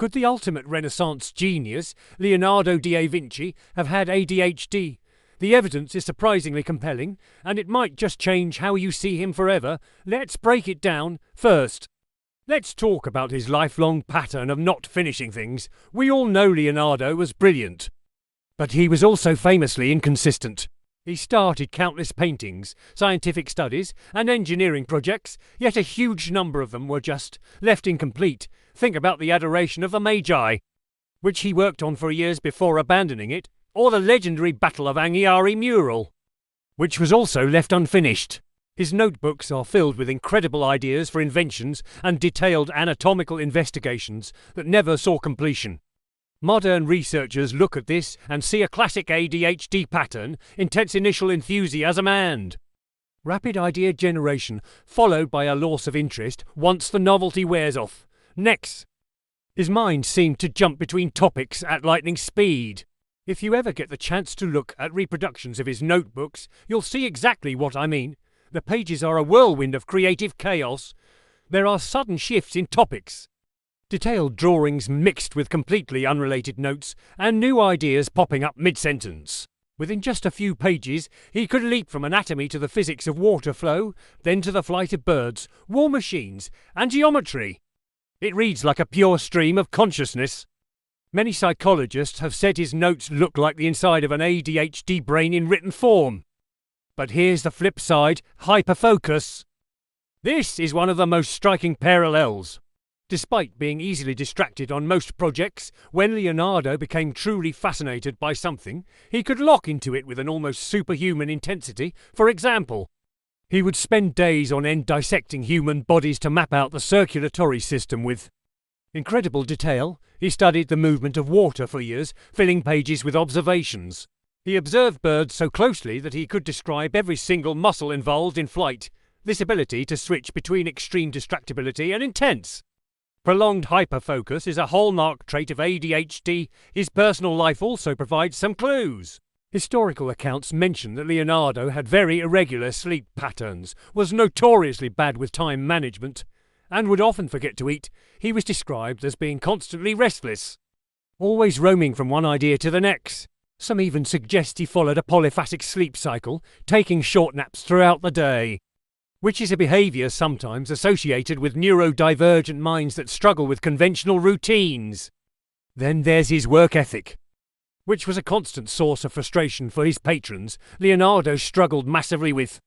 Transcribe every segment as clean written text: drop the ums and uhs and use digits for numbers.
Could the ultimate Renaissance genius, Leonardo da Vinci, have had ADHD? The evidence is surprisingly compelling, and it might just change how you see him forever. Let's break it down. First, let's talk about his lifelong pattern of not finishing things. We all know Leonardo was brilliant, but he was also famously inconsistent. He started countless paintings, scientific studies, and engineering projects, yet a huge number of them were just left incomplete. Think about the Adoration of the Magi, which he worked on for years before abandoning it, or the legendary Battle of Anghiari mural, which was also left unfinished. His notebooks are filled with incredible ideas for inventions and detailed anatomical investigations that never saw completion. Modern researchers look at this and see a classic ADHD pattern: intense initial enthusiasm and rapid idea generation, followed by a loss of interest once the novelty wears off. Next, his mind seemed to jump between topics at lightning speed. If you ever get the chance to look at reproductions of his notebooks, you'll see exactly what I mean. The pages are a whirlwind of creative chaos. There are sudden shifts in topics, detailed drawings mixed with completely unrelated notes, and new ideas popping up mid-sentence. Within just a few pages, he could leap from anatomy to the physics of water flow, then to the flight of birds, war machines, and geometry. It reads like a pure stream of consciousness. Many psychologists have said his notes look like the inside of an ADHD brain in written form. But here's the flip side: hyperfocus. This is one of the most striking parallels. Despite being easily distracted on most projects, when Leonardo became truly fascinated by something, he could lock into it with an almost superhuman intensity. For example, he would spend days on end dissecting human bodies to map out the circulatory system with incredible detail. He studied the movement of water for years, filling pages with observations. He observed birds so closely that he could describe every single muscle involved in flight. This ability to switch between extreme distractibility and intense, prolonged hyperfocus is a hallmark trait of ADHD. His personal life also provides some clues. Historical accounts mention that Leonardo had very irregular sleep patterns, was notoriously bad with time management, and would often forget to eat. He was described as being constantly restless, always roaming from one idea to the next. Some even suggest he followed a polyphasic sleep cycle, taking short naps throughout the day, which is a behaviour sometimes associated with neurodivergent minds that struggle with conventional routines. Then there's his work ethic, which was a constant source of frustration for his patrons. Leonardo struggled massively with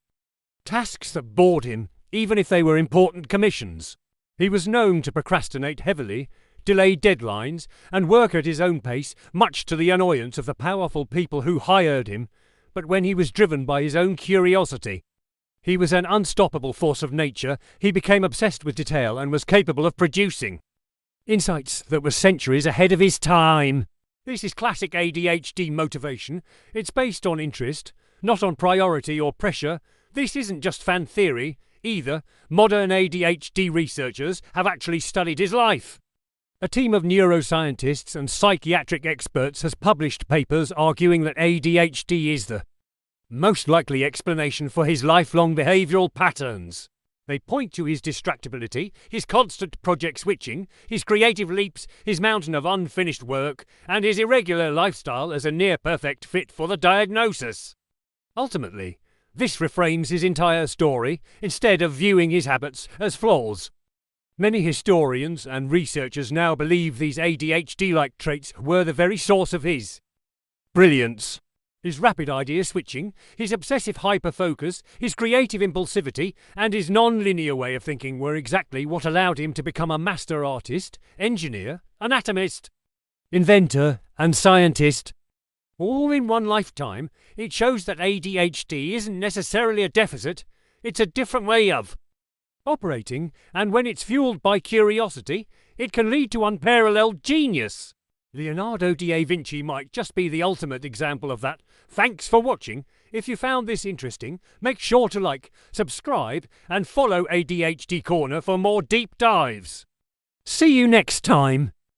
tasks that bored him, even if they were important commissions. He was known to procrastinate heavily, delay deadlines, and work at his own pace, much to the annoyance of the powerful people who hired him. But when he was driven by his own curiosity, he was an unstoppable force of nature. He became obsessed with detail and was capable of producing insights that were centuries ahead of his time. This is classic ADHD motivation. It's based on interest, not on priority or pressure. This isn't just fan theory either. Modern ADHD researchers have actually studied his life. A team of neuroscientists and psychiatric experts has published papers arguing that ADHD is the most likely explanation for his lifelong behavioural patterns. They point to his distractibility, his constant project switching, his creative leaps, his mountain of unfinished work, and his irregular lifestyle as a near-perfect fit for the diagnosis. Ultimately, this reframes his entire story, instead of viewing his habits as flaws. Many historians and researchers now believe these ADHD-like traits were the very source of his brilliance. His rapid idea switching, his obsessive hyperfocus, his creative impulsivity, and his non-linear way of thinking were exactly what allowed him to become a master artist, engineer, anatomist, inventor, and scientist, all in one lifetime. It shows that ADHD isn't necessarily a deficit, it's a different way of operating, and when it's fueled by curiosity, it can lead to unparalleled genius. Leonardo da Vinci might just be the ultimate example of that. Thanks for watching. If you found this interesting, make sure to like, subscribe, and follow ADHD Corner for more deep dives. See you next time.